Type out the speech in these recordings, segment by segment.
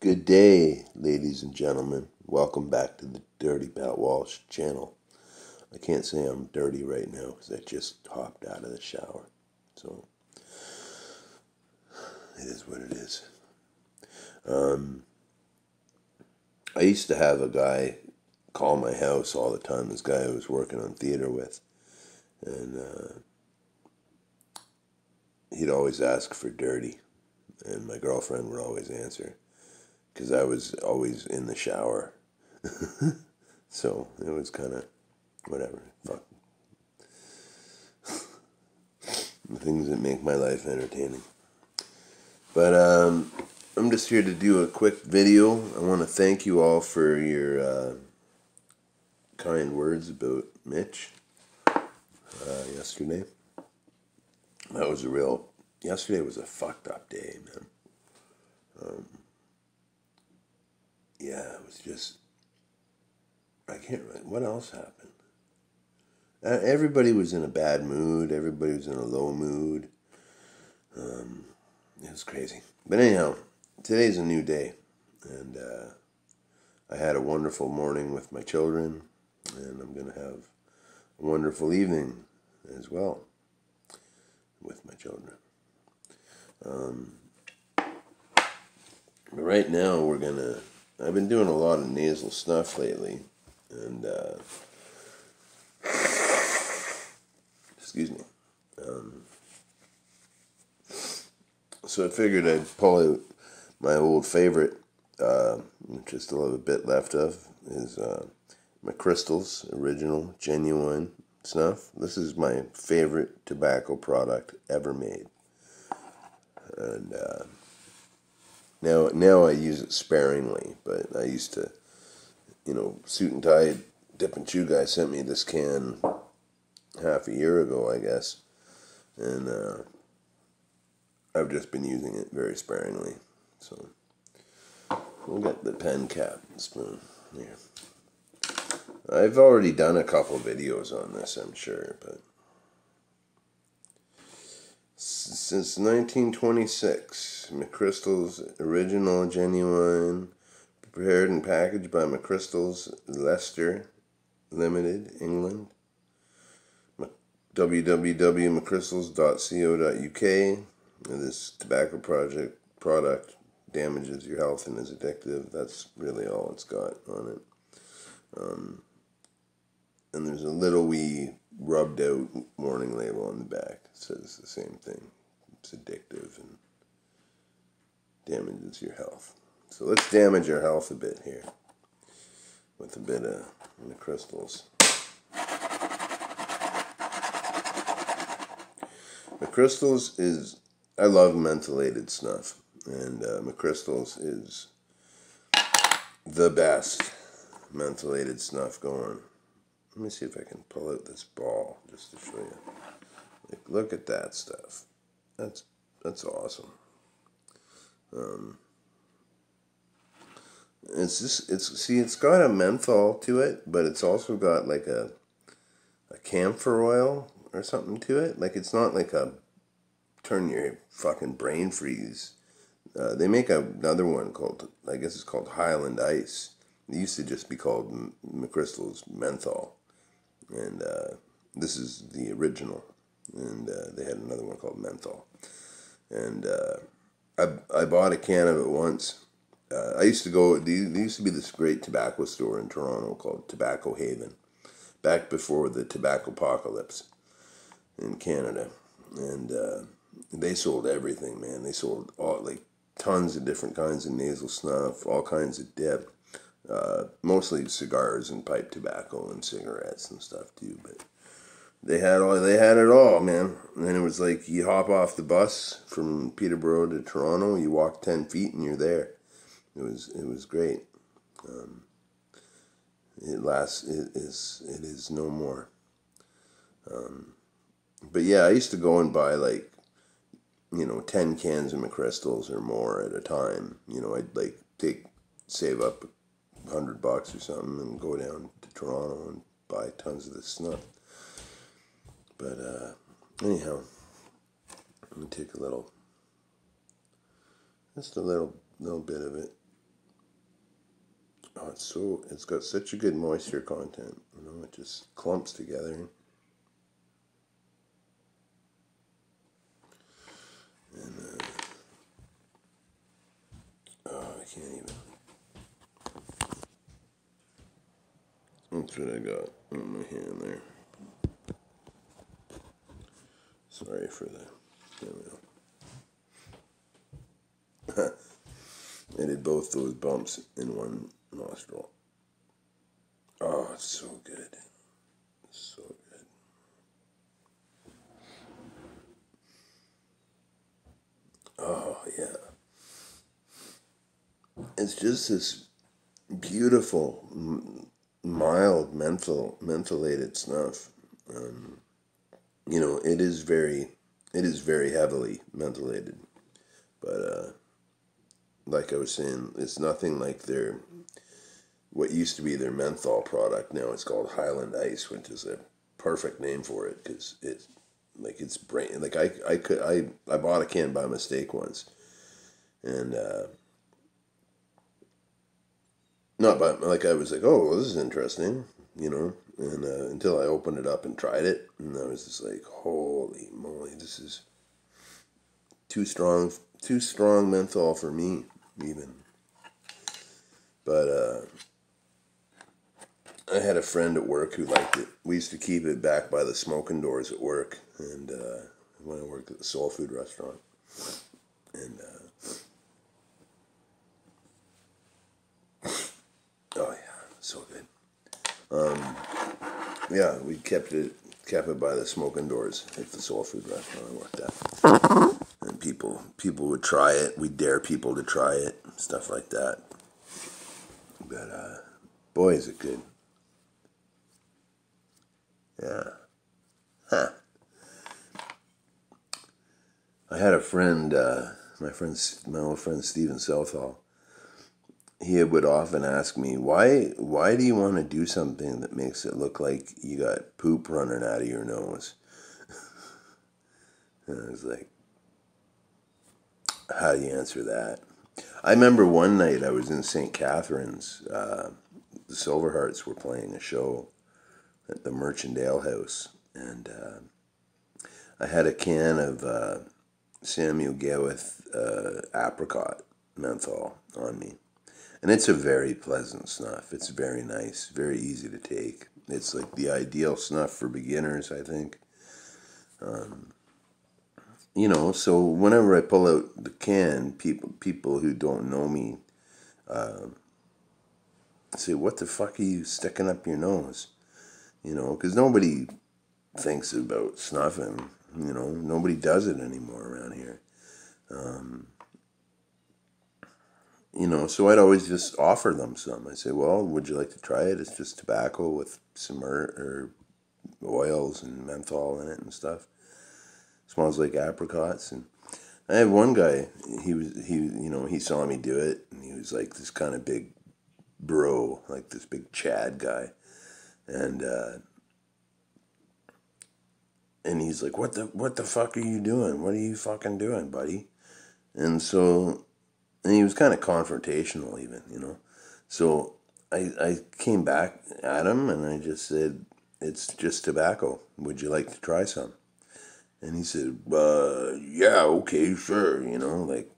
Good day, ladies and gentlemen. Welcome back to the Dirty Bat Walsh channel. I can't say I'm dirty right now because I just hopped out of the shower. So, it is what it is. I used to have a guy call my house all the time, this guy I was working on theater with. And he'd always ask for dirty. And my girlfriend would always answer, because I was always in the shower. So it was kind of whatever. Fuck. The things that make my life entertaining. But I'm just here to do a quick video. I want to thank you all for your kind words about Mitch yesterday. Yesterday was a fucked up day, man. Yeah, it was just, I can't remember, what else happened? Everybody was in a bad mood, everybody was in a low mood. It was crazy. But anyhow, today's a new day, and I had a wonderful morning with my children, and I'm going to have a wonderful evening as well with my children. But right now I've been doing a lot of nasal snuff lately, and excuse me. So I figured I'd pull out my old favorite, which I still have a bit left of, is my Crystal's original, genuine snuff. This is my favorite tobacco product ever made. And now I use it sparingly, but I used to, Suit and Tie Dip and Chew guy sent me this can half a year ago, I guess, and I've just been using it very sparingly. So we'll get the pen cap and spoon here. I've already done a couple videos on this, I'm sure, but since 1926, McChrystal's original, genuine, prepared and packaged by McChrystal's, Leicester Limited, England. www.mcchrystals.co.uk. This tobacco product damages your health and is addictive. That's really all it's got on it. And there's a little wee rubbed out warning label on the back that says the same thing. It's addictive and damages your health. So let's damage our health a bit here with a bit of McChrystals. McChrystals is, I love mentholated snuff, and McChrystals is the best mentholated snuff going. Let me see if I can pull out this ball just to show you. Like, look at that stuff. That's awesome. It's got a menthol to it, but it's also got like a camphor oil or something to it. Like, it's not like a turn your fucking brain freeze. They make another one called, I guess it's called Highland Ice. It used to just be called McChrystal's Menthol. And this is the original. And they had another one called Menthol. And I bought a can of it once. I used to go, there used to be this great tobacco store in Toronto called Tobacco Haven, back before the tobacco apocalypse in Canada. And they sold everything, man. They sold tons of different kinds of nasal snuff, all kinds of dip. Mostly cigars and pipe tobacco and cigarettes and stuff too, but they had it all, man. And then it was like you hop off the bus from Peterborough to Toronto, you walk 10 feet and you're there. It was great. It is no more. But yeah, I used to go and buy 10 cans of McChrystals or more at a time. I'd save up $100 or something and go down to Toronto and buy tons of this snuff. But anyhow, let me take just a little bit of it. it's got such a good moisture content. It just clumps together. And I can't even. That's what I got on my hand there. Sorry for that. There we go. I did both those bumps in one nostril. Oh, it's so good. So good. Oh, yeah. It's just this beautiful, mild, mentholated snuff. It is very heavily mentholated. But, like I was saying, it's nothing like what used to be their menthol product. Now it's called Highland Ice, which is a perfect name for it, because it's brain. Like I bought a can by mistake once, and not by I was like, oh, well, this is interesting, and until I opened it up and tried it, and I was just like, holy moly, this is too strong menthol for me, even. But I had a friend at work who liked it. We used to keep it back by the smoking doors at work, and when I worked at the soul food restaurant, and oh yeah, so good. Yeah, we kept it by the smoking doors at the soul food restaurant I worked at, and people would try it. We'd dare people to try it, stuff like that. But boy, is it good. Yeah. Huh. I had a friend, my old friend Stephen Southall. He would often ask me, why do you want to do something that makes it look like you got poop running out of your nose? And I was like, how do you answer that? I remember one night I was in St. Catharines. The Silverhearts were playing a show at the Merchant Ale House, and I had a can of Samuel Gawith apricot menthol on me. And it's a very pleasant snuff. It's very nice, very easy to take. It's like the ideal snuff for beginners, I think. So whenever I pull out the can, people who don't know me say, what the fuck are you sticking up your nose? Because nobody thinks about snuffing. Nobody does it anymore around here. So I'd always just offer them some. I say, well, would you like to try it? It's just tobacco with some or oils and menthol in it and stuff. Smells like apricots. And I had one guy, he saw me do it, and he was like this kind of big bro, like this big Chad guy. And he's like, what the fuck are you doing? What are you fucking doing, buddy? And he was kind of confrontational even, So I came back at him and I just said, it's just tobacco. Would you like to try some? And he said, yeah, okay, sure, like,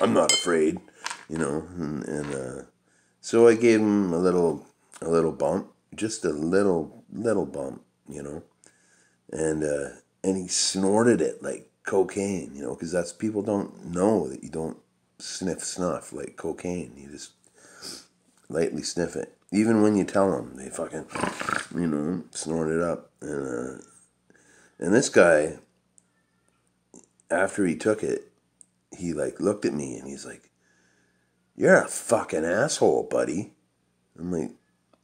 I'm not afraid, and so I gave him a little bump, just a little bump, and he snorted it like cocaine, because that's, people don't know that you don't sniff snuff like cocaine. You just lightly sniff it. Even when you tell them, they fucking, snort it up. And this guy, after he took it, he looked at me and he's like, you're a fucking asshole, buddy. I'm like,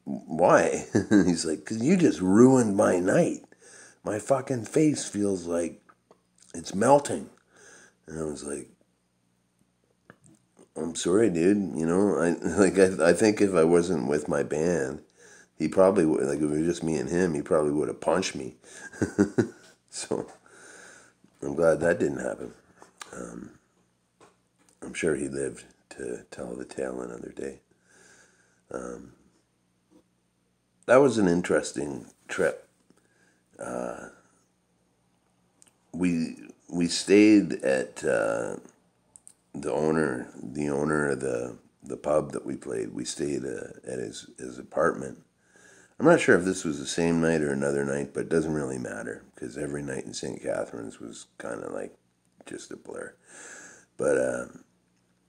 why? He's like, because you just ruined my night. My fucking face feels like it's melting. And I was like, I'm sorry, dude. I think if I wasn't with my band, he probably would, if it was just me and him, he probably would have punched me. So I'm glad that didn't happen. I'm sure he lived to tell the tale another day. That was an interesting trip. We stayed at the owner of the pub that we played. We stayed at his apartment. I'm not sure if this was the same night or another night, but it doesn't really matter because every night in St. Catharines was kind of like just a blur. But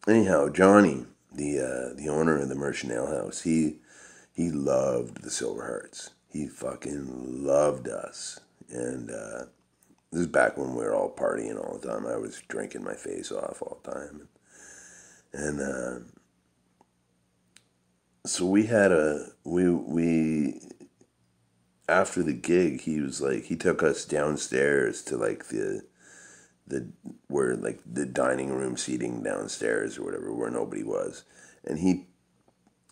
anyhow, Jonny, the owner of the Merchant Ale House, he loved the Silver Hearts. He fucking loved us, and this is back when we were all partying all the time. I was drinking my face off all the time, and so we had we after the gig, he was like, he took us downstairs to like the where like the dining room seating downstairs or whatever, where nobody was, and he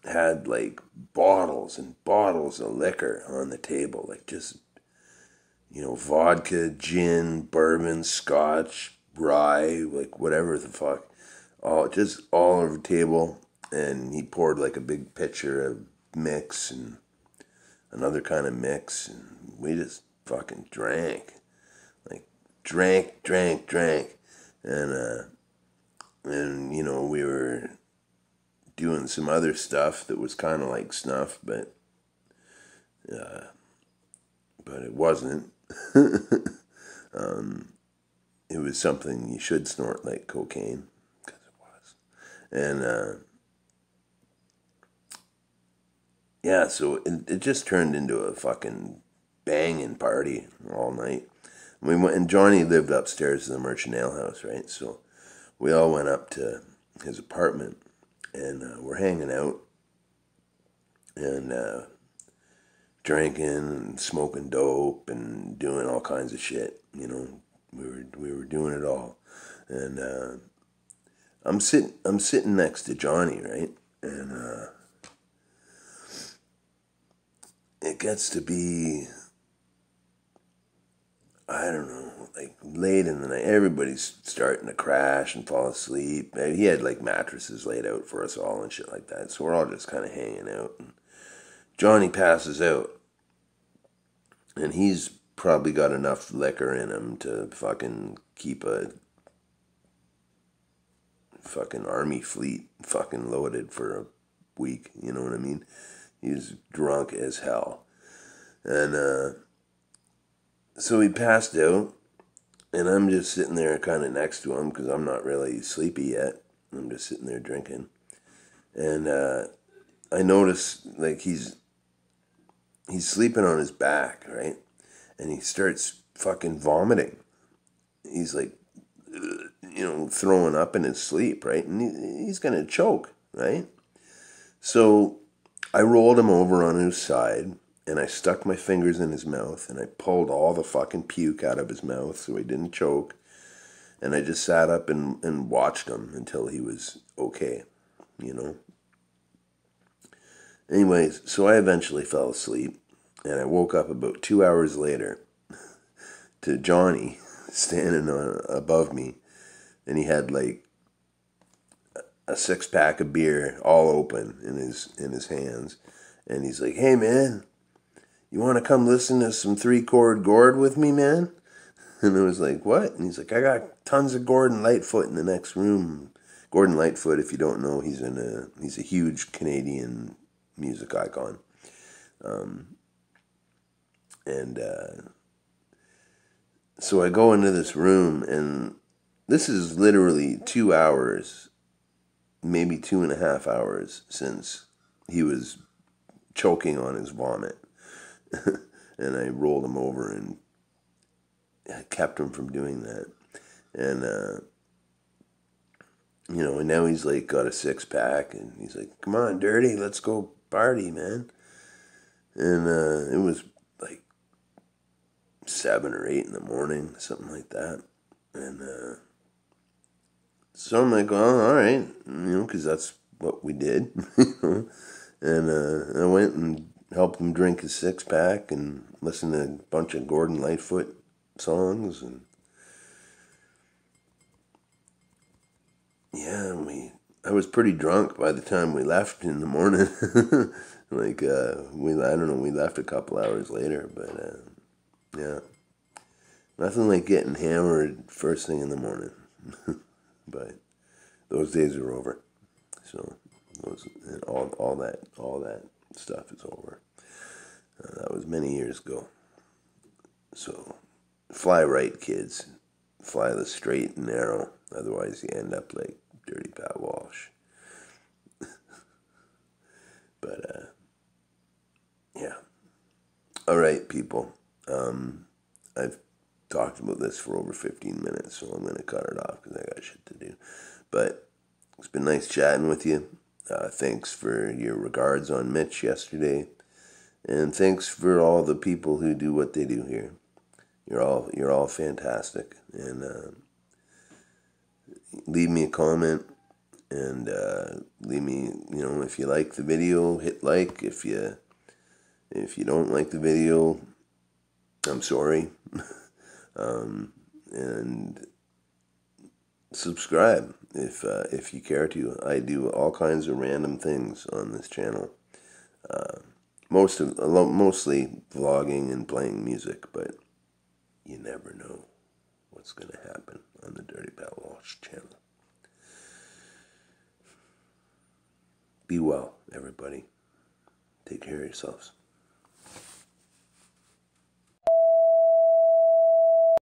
had like bottles and bottles of liquor on the table, like just, you know, vodka, gin, bourbon, scotch, rye, like whatever the fuck, all over the table. And he poured like a big pitcher of mix and another kind of mix, and we just fucking drank, like drank, and you know, we were doing some other stuff that was kind of like snuff, but it wasn't. It was something you should snort, like cocaine, because it was. And yeah, so it just turned into a fucking banging party all night. We went, and Jonny lived upstairs in the Merchant Ale House, right? So we all went up to his apartment, and we're hanging out and drinking and smoking dope and doing all kinds of shit. You know, we were doing it all, and I'm sitting next to Jonny, right, and it gets to be, I don't know, like late in the night. Everybody's starting to crash and fall asleep. He had like mattresses laid out for us all and shit like that. So we're all just kind of hanging out. And Jonny passes out. And he's probably got enough liquor in him to fucking keep a fucking army fleet fucking loaded for a week. You know what I mean? He's drunk as hell. And so he passed out, and I'm just sitting there kind of next to him because I'm not really sleepy yet. I'm just sitting there drinking. And I notice, like, he's sleeping on his back, right? And he starts fucking vomiting. He's like, you know, throwing up in his sleep, right? And he's going to choke, right? So I rolled him over on his side, and I stuck my fingers in his mouth, and I pulled all the fucking puke out of his mouth so he didn't choke. And I just sat up and watched him until he was okay, you know? Anyways, so I eventually fell asleep, and I woke up about 2 hours later to Jonny standing above me, and he had like a 6-pack of beer all open in his hands, and he's like, "Hey man, you want to come listen to some 3-chord Gord with me, man?" And I was like, "What?" And he's like, "I got tons of Gordon Lightfoot in the next room." Gordon Lightfoot, if you don't know, he's a huge Canadian music icon. And so I go into this room, and this is literally 2 hours, maybe 2.5 hours since he was choking on his vomit. And I rolled him over and kept him from doing that. And, you know, and now he's like got a 6-pack, and he's like, "Come on, Dirty, let's go party, man." And it was like 7 or 8 in the morning, something like that. And so I'm like, "Well, all right," you know, because that's what we did. You know? And I went and helped him drink his 6-pack and listen to a bunch of Gordon Lightfoot songs. And yeah, I was pretty drunk by the time we left in the morning. Like, I don't know, we left a couple hours later, but, yeah. Nothing like getting hammered first thing in the morning. But those days are over. So, all that stuff is over. That was many years ago. So, fly right, kids. Fly the straight and narrow. Otherwise, you end up like Dirty Pat Walsh. But, yeah. All right, people. I've talked about this for over 15 minutes, so I'm going to cut it off because I got shit to do. But it's been nice chatting with you. Thanks for your regards on Mitch yesterday. And thanks for all the people who do what they do here. You're all fantastic. And leave me a comment. And leave me, if you like the video, hit like. If you don't like the video, I'm sorry. And subscribe if you care to. I do all kinds of random things on this channel. Mostly vlogging and playing music, but you never know what's going to happen on the Dirty Pat Walsh channel. Be well, everybody. Take care of yourselves.